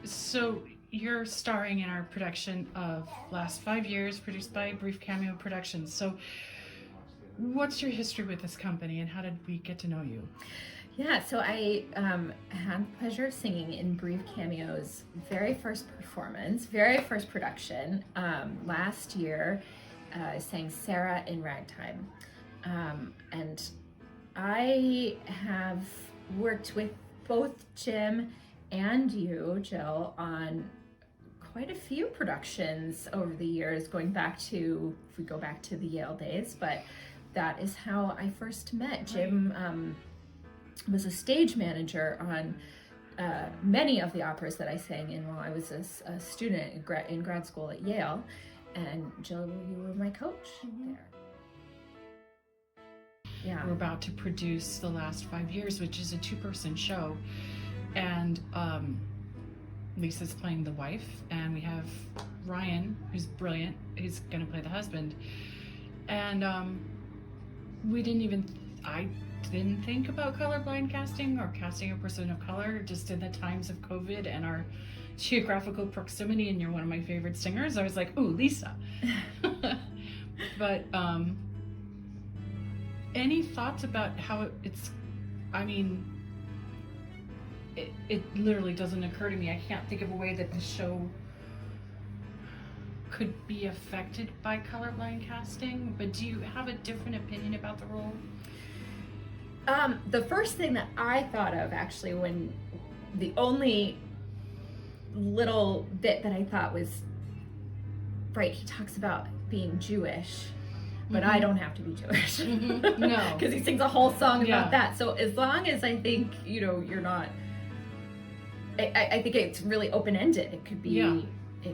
So you're starring in our production of Last 5 Years, produced by Brief Cameo Productions. So what's your history with this company and how did we get to know you? Yeah, so I had the pleasure of singing in Brief Cameo's very first performance, very first production last year. I sang Sarah in Ragtime. And I have worked with both Jim and you, Jill, on quite a few productions over the years, going back to, if we go back to the Yale days, but that is how I first met Jim. Was a stage manager on many of the operas that I sang in while I was a student in grad school at Yale, and Jill, you were my coach there. Yeah. We're about to produce The Last 5 Years, which is a 2-person show, and Lisa's playing the wife, and we have Ryan, who's brilliant, who's going to play the husband, and I didn't think about colorblind casting or casting a person of color. Just in the times of COVID and our geographial proximity, and you're one of my favorite singers, I was like, ooh, Lisa. But any thoughts about how it's, I mean, it literally doesn't occur to me. I can't think of a way that the show could be affected by colorblind casting, but do you have a different opinion about the role? The first thing that I thought of, actually, when the only little bit that I thought was, right, he talks about being Jewish, but I don't have to be Jewish. No. Because he sings a whole song about that. So as long as I think, you're not, I think it's really open-ended. It could be... Yeah.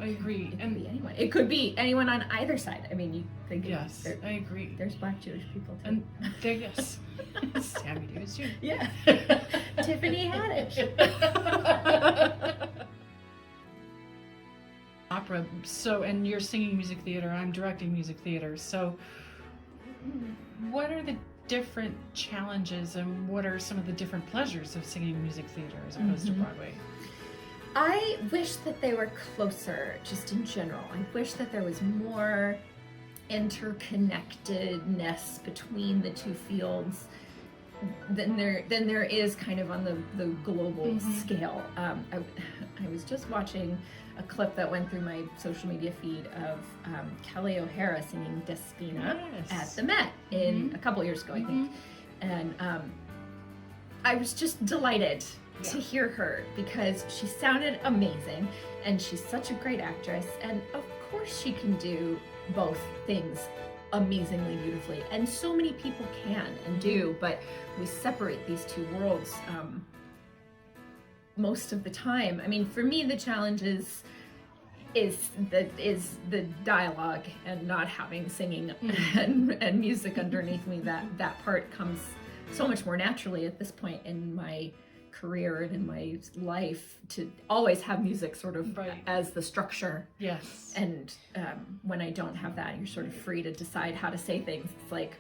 I agree. It could be anyone. It could be anyone on either side. I mean, you think... Yes, I agree. There's Black Jewish people, too. And there, yes. Sammy Davis, too. Yeah. Tiffany Haddish. Opera. So, and you're singing music theater, I'm directing music theater. So, what are the different challenges and what are some of the different pleasures of singing music theater as opposed to Broadway? I wish that they were closer, just in general. I wish that there was more interconnectedness between the two fields than there is kind of on the global scale. I was just watching a clip that went through my social media feed of Kelly O'Hara singing Despina at the Met in a couple years ago, I think. And I was just delighted to hear her because she sounded amazing and she's such a great actress, and of course she can do both things amazingly beautifully, and so many people can and do, but we separate these two worlds most of the time. I mean, for me, the challenge is the dialogue and not having singing and music underneath me. That part comes so much more naturally at this point in my career and in my life, to always have music sort of as the structure. Yes. And when I don't have that, you're sort of free to decide how to say things. It's like,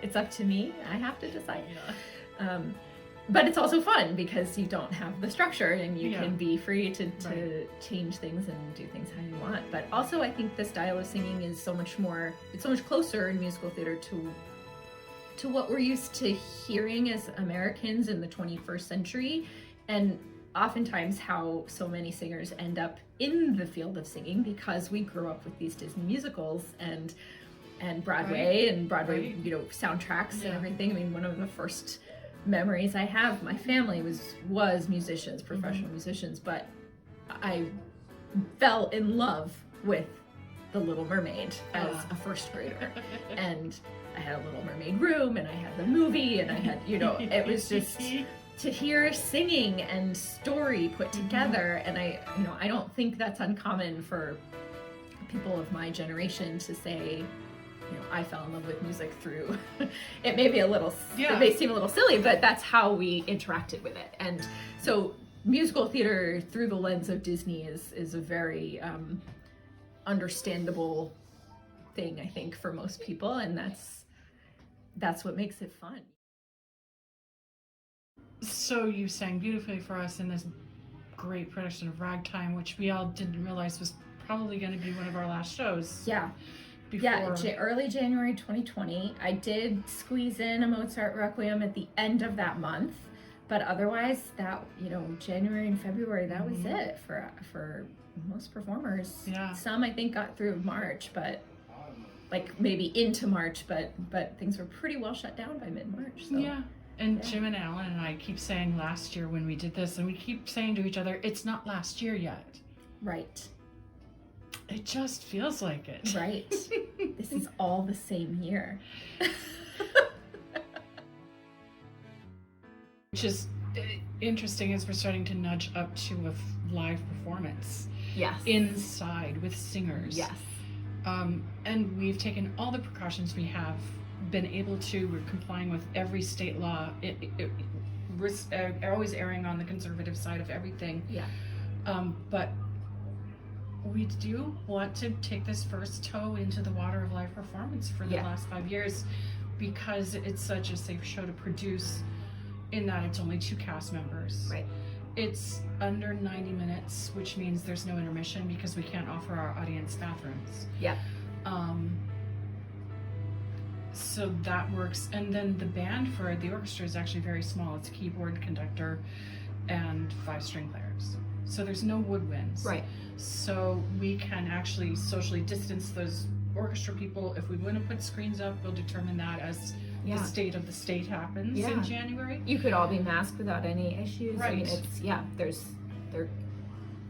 it's up to me. I have to decide. But it's also fun because you don't have the structure and you can be free to change things and do things how you want. But also I think the style of singing is so much closer in musical theater to what we're used to hearing as Americans in the 21st century, and oftentimes how so many singers end up in the field of singing because we grew up with these Disney musicals and Broadway and Broadway, soundtracks and everything. I mean, one of the first memories I have, my family was musicians, professional musicians, but I fell in love with The Little Mermaid as a first grader. And I had a Little Mermaid room, and I had the movie, and I had, it was just to hear singing and story put together. And I don't think that's uncommon for people of my generation to say, I fell in love with music through, it may be it may seem a little silly, but that's how we interacted with it. And so musical theater through the lens of Disney is a very understandable thing, I think, for most people, and that's what makes it fun. So you sang beautifully for us in this great production of Ragtime, which we all didn't realize was probably going to be one of our last shows. Yeah. Before. Yeah, early January 2020. I did squeeze in a Mozart Requiem at the end of that month, but otherwise, that, you know, January and February, that was it for most performers. Yeah. Some I think got through March, but like maybe into March, but things were pretty well shut down by mid-March. So. Yeah. And Jim and Alan and I keep saying last year when we did this, and we keep saying to each other, it's not last year yet. Right. It just feels like it. Right. This is all the same year. Which is interesting as we're starting to nudge up to a live performance. Yes. Inside with singers. Yes. And we've taken all the precautions we have been able to. We're complying with every state law. We're always erring on the conservative side of everything. Yeah. But we do want to take this first toe into the water of live performance for the last 5 years, because it's such a safe show to produce, in that it's only 2 cast members. Right. It's under 90 minutes, which means there's no intermission because we can't offer our audience bathrooms. Yeah. So that works. And then the band for the orchestra is actually very small. It's keyboard, conductor, and 5 string players. So there's no woodwinds. Right. So we can actually socially distance those orchestra people. If we want to put screens up, we'll determine that as the state of the state happens in January. You could all be masked without any issues. Right. I mean,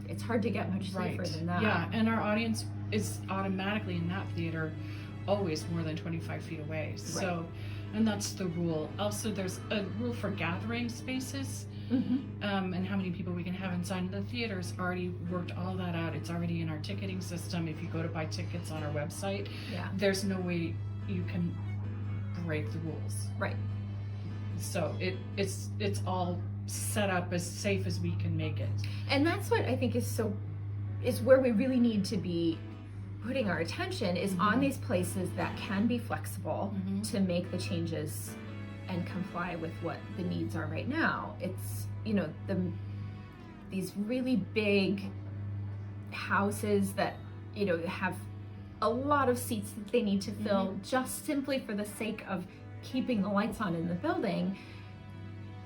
it's hard to get much safer than that. Yeah, and our audience is automatically in that theater always more than 25 feet away. So, and that's the rule. Also, there's a rule for gathering spaces. And how many people we can have inside the theaters. Already worked all that out. It's already in our ticketing system. If you go to buy tickets on our website, there's no way you can break the rules. Right. So it's all set up as safe as we can make it. And that's what I think is where we really need to be putting our attention is on these places that can be flexible to make the changes and comply with what the needs are right now. It's, you know, these really big houses that, you know, have a lot of seats that they need to fill just simply for the sake of keeping the lights on in the building,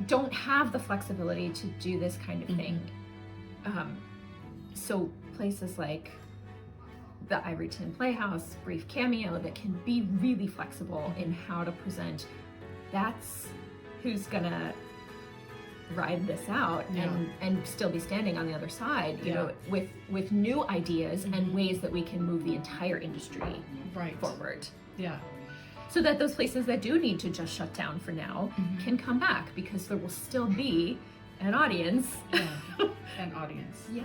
don't have the flexibility to do this kind of thing. So places like the Ivoryton Playhouse, Brief Cameo, that can be really flexible in how to present, that's who's gonna ride this out and still be standing on the other side, you know, with new ideas and ways that we can move the entire industry forward. Yeah. So that those places that do need to just shut down for now can come back, because there will still be an audience. An audience. Yeah.